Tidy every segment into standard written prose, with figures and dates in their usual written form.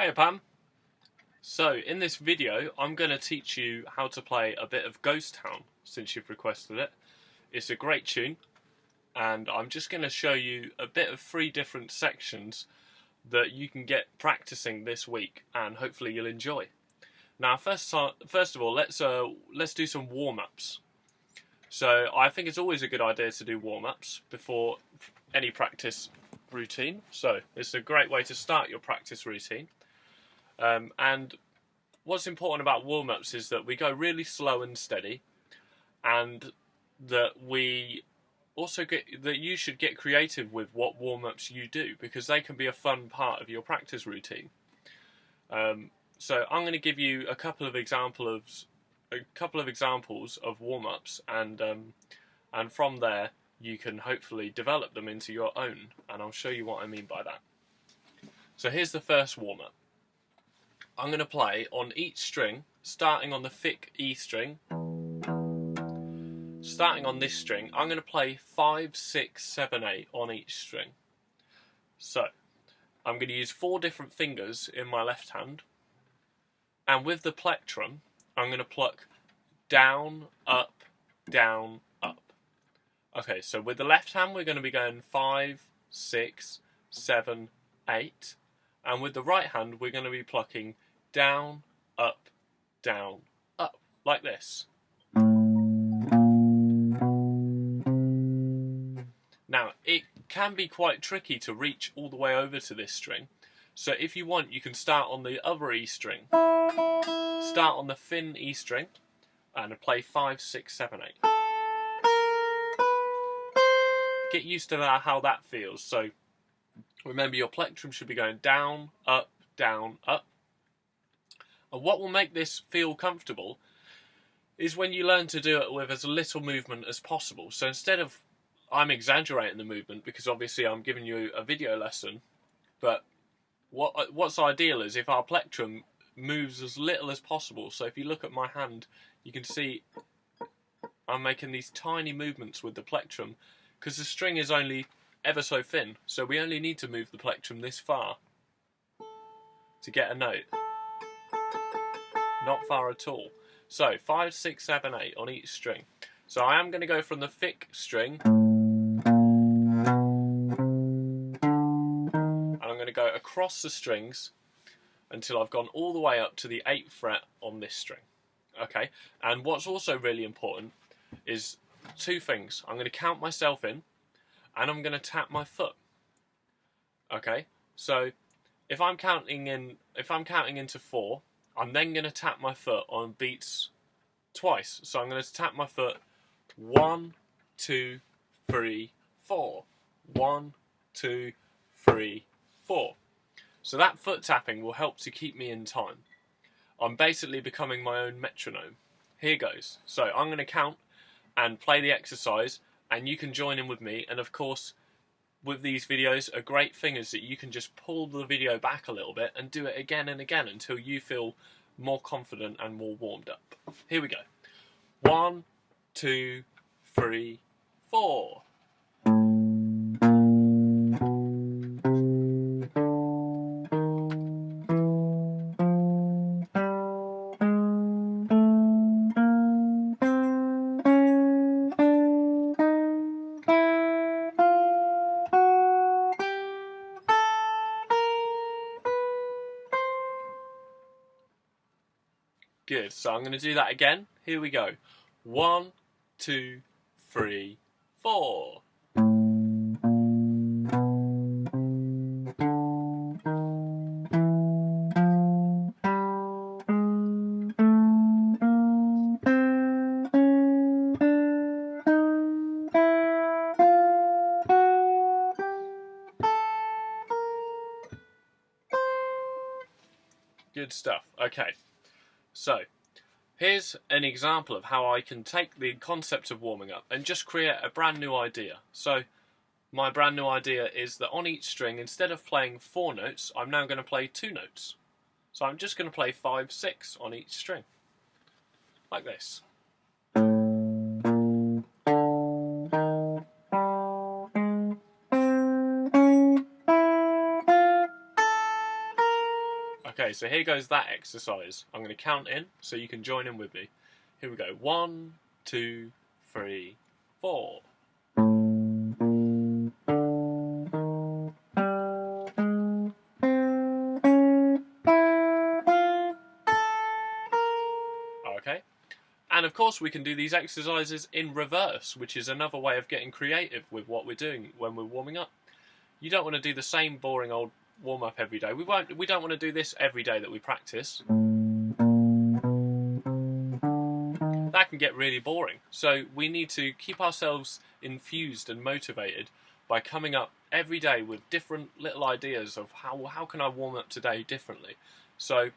Hiya Pam. So in this video I'm going to teach you how to play a bit of Ghost Town since you've requested it. It's a great tune and I'm just going to show you a bit of 3 different sections that you can get practicing this week and hopefully you'll enjoy. Now first of all let's do some warm-ups. So I think it's always a good idea to do warm-ups before any practice routine. So it's a great way to start your practice routine. And what's important about warm-ups is that we go really slow and steady, and that you should get creative with what warm-ups you do, because they can be a fun part of your practice routine. So I'm going to give you a couple of examples of warm-ups, and from there you can hopefully develop them into your own, and I'll show you what I mean by that. So here's the first warm-up. I'm going to play on each string, starting on the thick E string. Starting on this string, I'm going to play 5, 6, 7, 8 on each string. So, I'm going to use 4 different fingers in my left hand, and with the plectrum, I'm going to pluck down, up, down, up. Okay, so with the left hand, we're going to be going 5, 6, 7, 8, and with the right hand, we're going to be plucking down, up, like this. Now, it can be quite tricky to reach all the way over to this string, so if you want, you can start on the other E string. Start on the thin E string and play 5, 6, 7, 8. Get used to how that feels. So remember, your plectrum should be going down, up, down, up. And what will make this feel comfortable is when you learn to do it with as little movement as possible. So instead of, I'm exaggerating the movement because obviously I'm giving you a video lesson, but what's ideal is if our plectrum moves as little as possible. So if you look at my hand, you can see I'm making these tiny movements with the plectrum because the string is only ever so thin, so we only need to move the plectrum this far to get a note. Not far at all. So 5, 6, 7, 8 on each string. So I am going to go from the thick string, and I'm going to go across the strings until I've gone all the way up to the 8th fret on this string. Okay, and what's also really important is 2 things. I'm going to count myself in, and I'm going to tap my foot. Okay, so if I'm counting into 4, I'm then going to tap my foot on beats twice. So I'm going to tap my foot 1, 2, 3, 4. 1, 2, 3, 4. So that foot tapping will help to keep me in time. I'm basically becoming my own metronome. Here goes. So I'm going to count and play the exercise, and you can join in with me. And of course, with these videos, a great thing is that you can just pull the video back a little bit and do it again and again until you feel more confident and more warmed up. Here we go. 1, 2, 3, 4. Good, so I'm going to do that again. Here we go. 1, 2, 3, 4. Good stuff. Okay. So, here's an example of how I can take the concept of warming up and just create a brand new idea. So, my brand new idea is that on each string, instead of playing 4 notes, I'm now going to play 2 notes. So I'm just going to play 5, 6 on each string, like this. Okay, so here goes that exercise. I'm going to count in so you can join in with me. Here we go. 1, 2, 3, 4. Okay. And of course we can do these exercises in reverse, which is another way of getting creative with what we're doing when we're warming up. You don't want to do the same boring old warm-up every day. We don't want to do this every day that we practice. That can get really boring. So we need to keep ourselves infused and motivated by coming up every day with different little ideas of how can I warm up today differently. So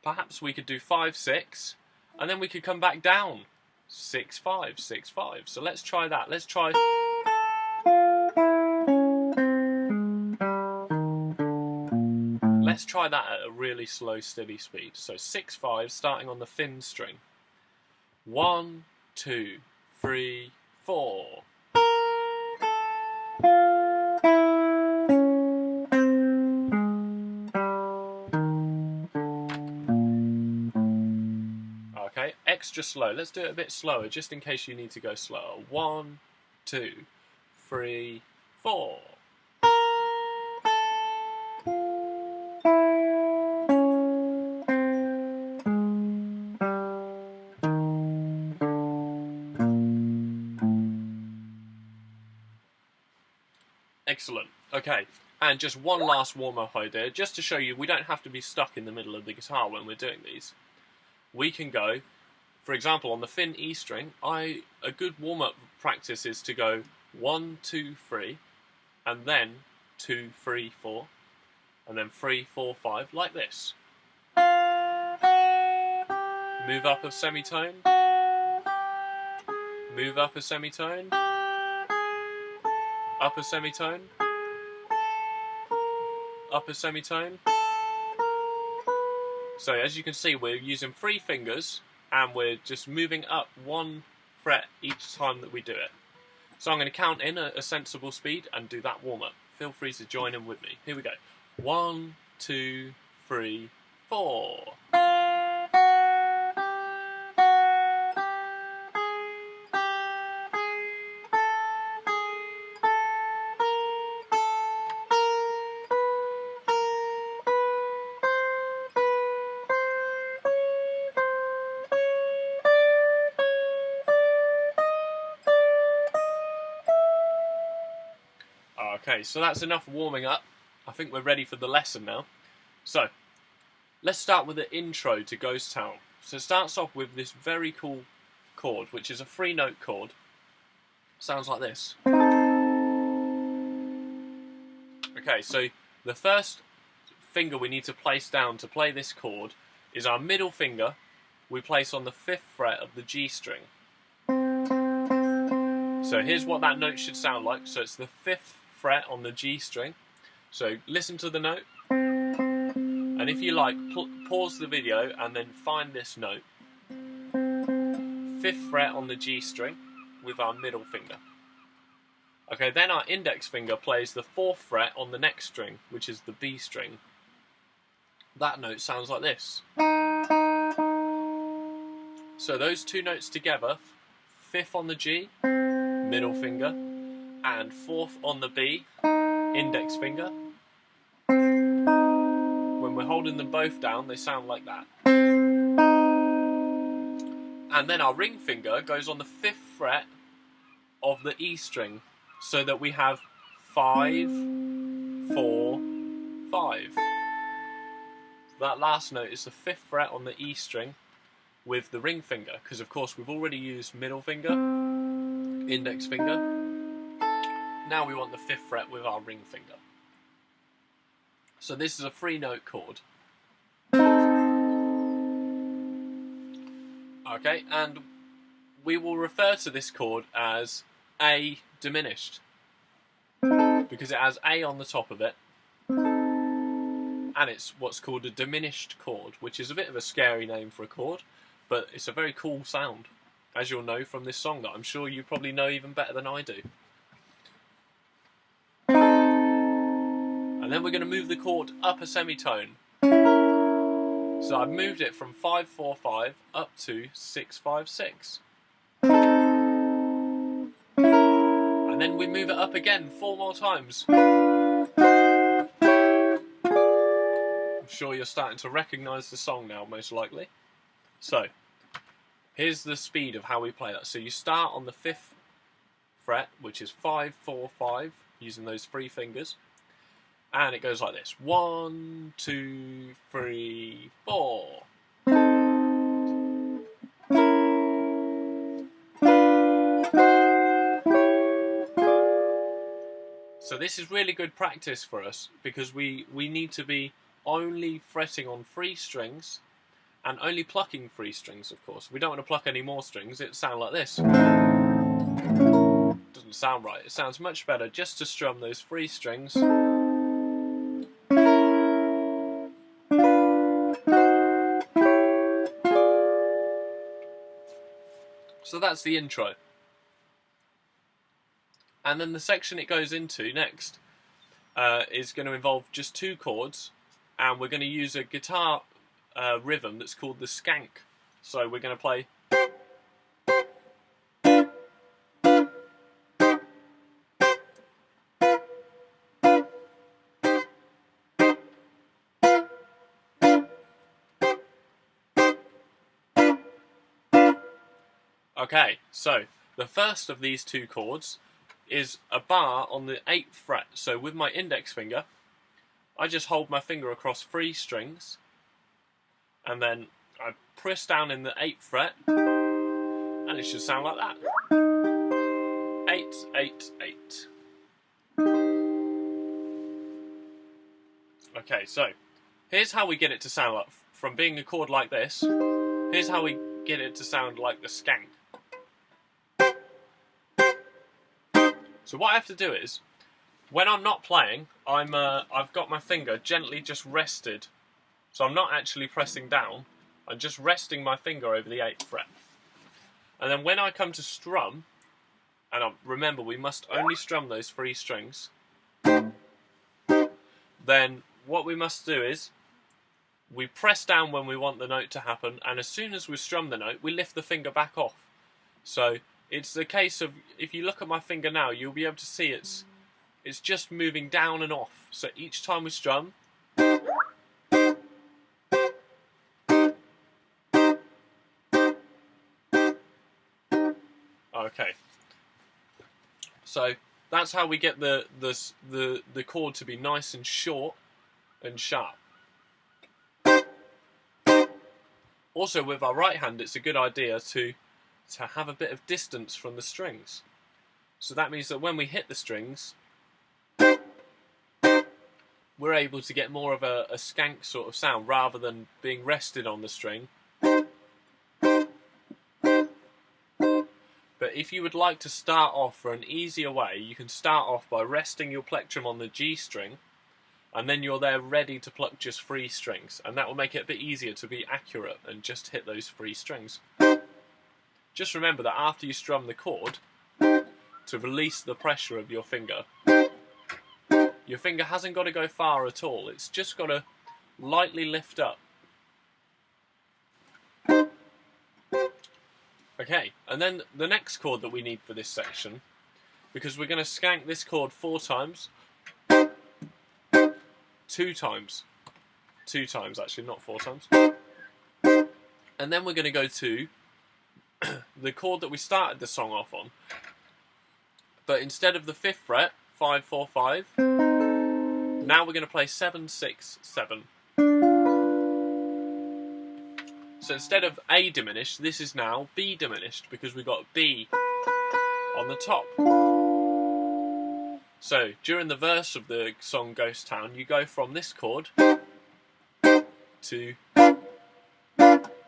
perhaps we could do 5, 6, and then we could come back down 6, 5, 6, 5. So let's try that. Let's try. Let's try that at a really slow, steady speed. So 6, 5, starting on the thin string. 1, 2, 3, 4. Okay, extra slow. Let's do it a bit slower, just in case you need to go slower. 1, 2, 3, 4. Excellent. Okay, and just one last warm-up idea, just to show you we don't have to be stuck in the middle of the guitar when we're doing these. We can go, for example, on the thin E string, a good warm-up practice is to go 1, 2, 3, and then 2, 3, 4, and then 3, 4, 5, like this. Move up a semitone, move up a semitone, up a semitone, up a semitone. So as you can see, we're using 3 fingers and we're just moving up 1 fret each time that we do it. So I'm going to count in a sensible speed and do that warm-up. Feel free to join in with me. Here we go. 1, 2, 3, 4. Okay, so that's enough warming up. I think we're ready for the lesson now. So, let's start with the intro to Ghost Town. So it starts off with this very cool chord, which is a 3-note chord. Sounds like this. Okay, so the first finger we need to place down to play this chord is our middle finger we place on the 5th fret of the G string. So here's what that note should sound like. So it's the 5th fret on the G string. So listen to the note, and if you like, pause the video and then find this note. 5th fret on the G string with our middle finger. Okay, then our index finger plays the 4th fret on the next string, which is the B string. That note sounds like this. So those 2 notes together, 5th on the G, middle finger, and 4th on the B, index finger. When we're holding them both down, they sound like that. And then our ring finger goes on the 5th fret of the E string, so that we have 5, 4, 5. That last note is the 5th fret on the E string with the ring finger, because of course we've already used middle finger, index finger. Now we want the 5th fret with our ring finger. So this is a 3-note chord. Okay, and we will refer to this chord as A diminished, because it has A on the top of it, and it's what's called a diminished chord, which is a bit of a scary name for a chord, but it's a very cool sound, as you'll know from this song that I'm sure you probably know even better than I do. And then we're going to move the chord up a semitone. So I've moved it from 5-4-5 up to 6-5-6. And then we move it up again 4 more times. I'm sure you're starting to recognise the song now, most likely. So, here's the speed of how we play that. So you start on the 5th fret, which is 5-4-5, using those 3 fingers. And it goes like this. 1, 2, 3, 4. So this is really good practice for us, because we need to be only fretting on 3 strings and only plucking 3 strings, of course. We don't want to pluck any more strings. It sounds like this. Doesn't sound right. It sounds much better just to strum those 3 strings. So that's the intro. And then the section it goes into next is going to involve just 2 chords, and we're going to use a guitar rhythm that's called the skank. So we're going to play. Okay, so the first of these 2 chords is a bar on the 8th fret. So with my index finger, I just hold my finger across 3 strings, and then I press down in the 8th fret, and it should sound like that. 8, 8, 8. Okay, so here's how we get it to sound like, from being a chord like this, here's how we get it to sound like the skank. So what I have to do is, when I'm not playing, I've got my finger gently just rested. So I'm not actually pressing down, I'm just resting my finger over the 8th fret. And then when I come to strum, and remember we must only strum those 3 strings, then what we must do is, we press down when we want the note to happen, and as soon as we strum the note, we lift the finger back off. So it's the case of, if you look at my finger now, you'll be able to see it's just moving down and off. So each time we strum, okay. So that's how we get the chord to be nice and short and sharp. Also, with our right hand, it's a good idea to have a bit of distance from the strings. So that means that when we hit the strings, we're able to get more of a skank sort of sound rather than being rested on the string. But if you would like to start off for an easier way, you can start off by resting your plectrum on the G string, and then you're there ready to pluck just 3 strings, and that will make it a bit easier to be accurate and just hit those 3 strings. Just remember that after you strum the chord, to release the pressure of your finger hasn't got to go far at all, it's just got to lightly lift up. Okay, and then the next chord that we need for this section, because we're going to skank this chord 4 times, 2 times actually, not 4 times, and then we're going to go to the chord that we started the song off on, but instead of the 5th fret, 5-4-5, now we're going to play 7-6-7. So instead of A diminished, this is now B diminished, because we've got B on the top. So during the verse of the song Ghost Town, you go from this chord to...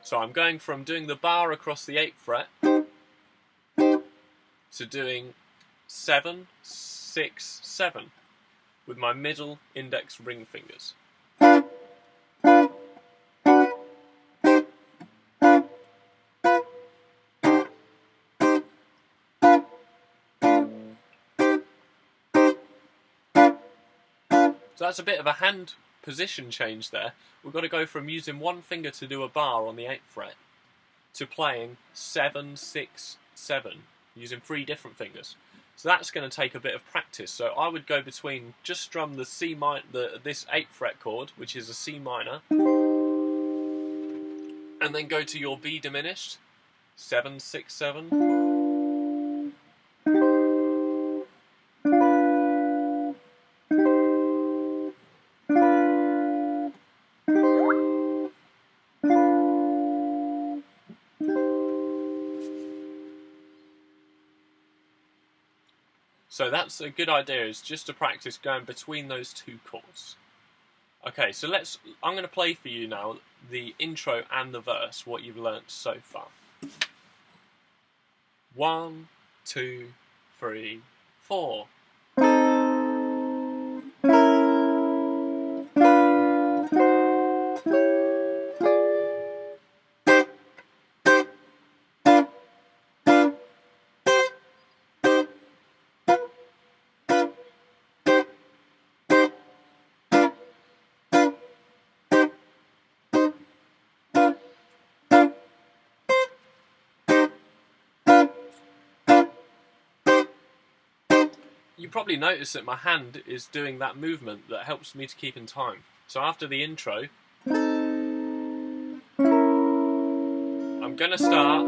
So I'm going from doing the bar across the 8th fret to doing 7-6-7 with my middle index ring fingers. So that's a bit of a hand position change there, we've got to go from using one finger to do a bar on the 8th fret to playing 7, 6, 7 using 3 different fingers. So that's going to take a bit of practice. So I would go between, just strum the C minor, this 8th fret chord, which is a C minor, and then go to your B diminished, 7, 6, 7. So that's a good idea, is just to practice going between those 2 chords. Okay, so I'm going to play for you now the intro and the verse, what you've learnt so far. 1, 2, 3, 4. You probably notice that my hand is doing that movement that helps me to keep in time. So after the intro, I'm going to start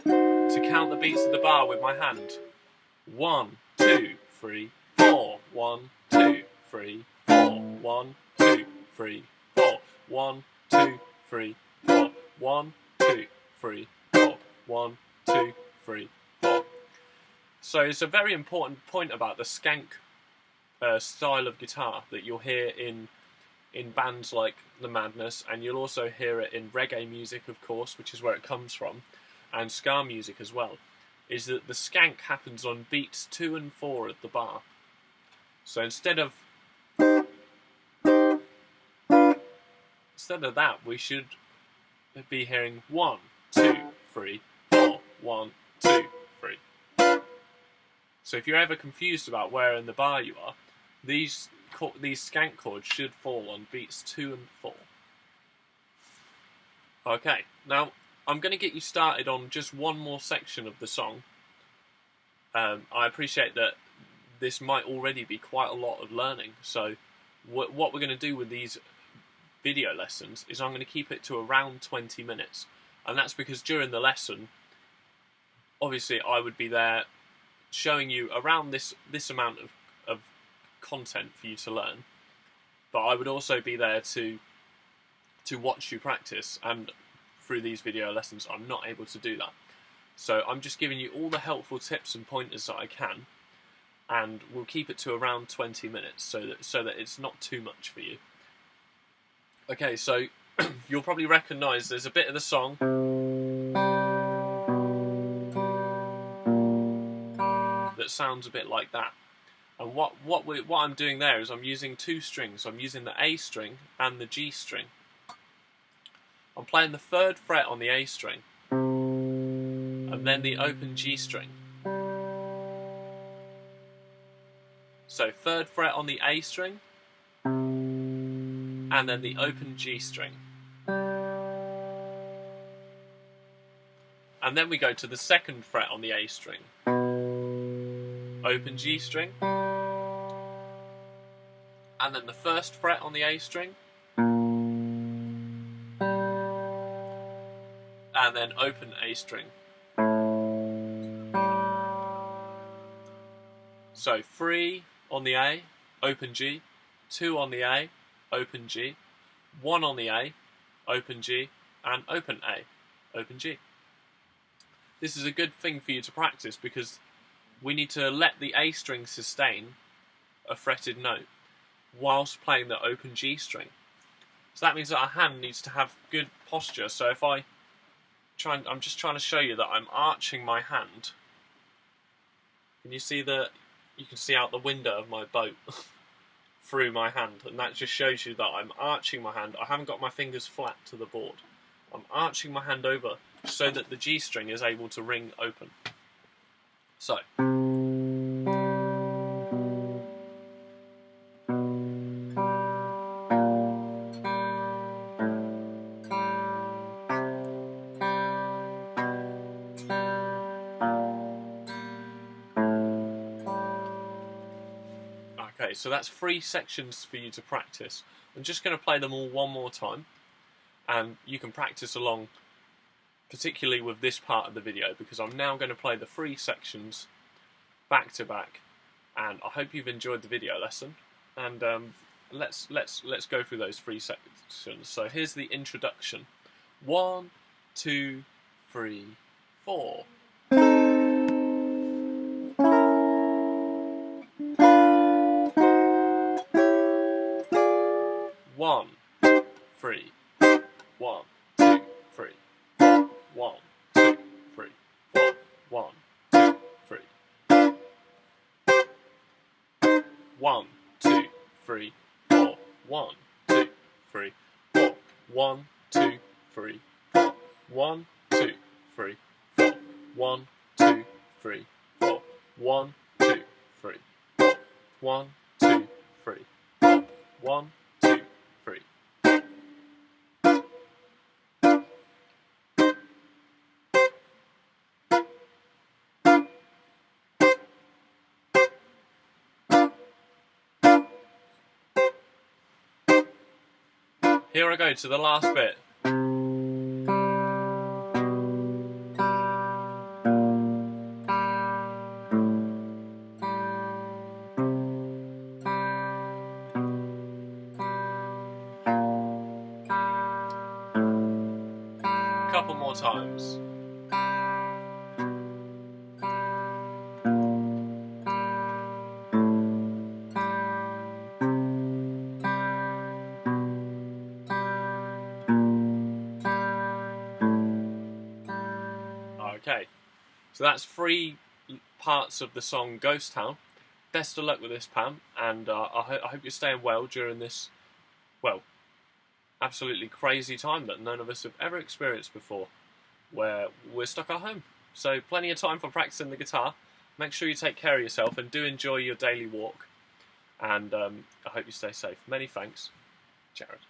to count the beats of the bar with my hand. 1, 2, 3, 4. 1, 2, 3, 4. 1, 2, 3, 4. 1, 2, 3, 4. 1, 2, 3, 4. 1, 2, 3, 4. So it's a very important point about the skank style of guitar that you'll hear in bands like The Madness, and you'll also hear it in reggae music, of course, which is where it comes from, and ska music as well, is that the skank happens on beats 2 and 4 of the bar. So instead of that, we should be hearing 1, 2, 3, 4, 1, 2, 3. So if you're ever confused about where in the bar you are, these skank chords should fall on beats 2 and 4. Okay, now I'm going to get you started on just one more section of the song. I appreciate that this might already be quite a lot of learning, so what we're going to do with these video lessons is I'm going to keep it to around 20 minutes. And that's because during the lesson, obviously I would be there showing you around this amount of content for you to learn, but I would also be there to watch you practice, and through these video lessons I'm not able to do that. So I'm just giving you all the helpful tips and pointers that I can, and we'll keep it to around 20 minutes so that it's not too much for you. Okay, so you'll probably recognise there's a bit of the song that sounds a bit like that. And what I'm doing there is I'm using 2 strings. I'm using the A string and the G string. I'm playing the 3rd fret on the A string, and then the open G string. So 3rd fret on the A string, and then the open G string. And then we go to the 2nd fret on the A string, open G string, and then the 1st fret on the A string, and then open A string. So 3 on the A, open G, 2 on the A, open G, 1 on the A, open G, and open A, open G. This is a good thing for you to practice because we need to let the A string sustain a fretted note whilst playing the open G string. So that means that our hand needs to have good posture. So if I'm just trying to show you that I'm arching my hand. Can you see you can see out the window of my boat through my hand, and that just shows you that I'm arching my hand. I haven't got my fingers flat to the board. I'm arching my hand over so that the G string is able to ring open. So Okay, so that's 3 sections for you to practice. I'm just going to play them all one more time, and you can practice along, particularly with this part of the video, because I'm now going to play the 3 sections back to back, and I hope you've enjoyed the video lesson. And let's go through those 3 sections. So here's the introduction. 1, 2, 3, 4. 1, 3, 1, 2, 3, 4. 1, 2, 3, 4. 1, 2, 3. 1, 2, 3, 4. 1, 2, 3, 4. 1, 2, 3, 4. 1, 2, 3, 4. 1, 2, 3, 4. 1, 2, 3, 4. 1, 2, 3, 4. 1, 2, 3. Here I go to the last bit. Couple more times. Okay, so that's 3 parts of the song Ghost Town. Best of luck with this, Pam, and I hope you're staying well during this, well, absolutely crazy time that none of us have ever experienced before, where we're stuck at home. So plenty of time for practicing the guitar. Make sure you take care of yourself and do enjoy your daily walk, and I hope you stay safe. Many thanks, Jared.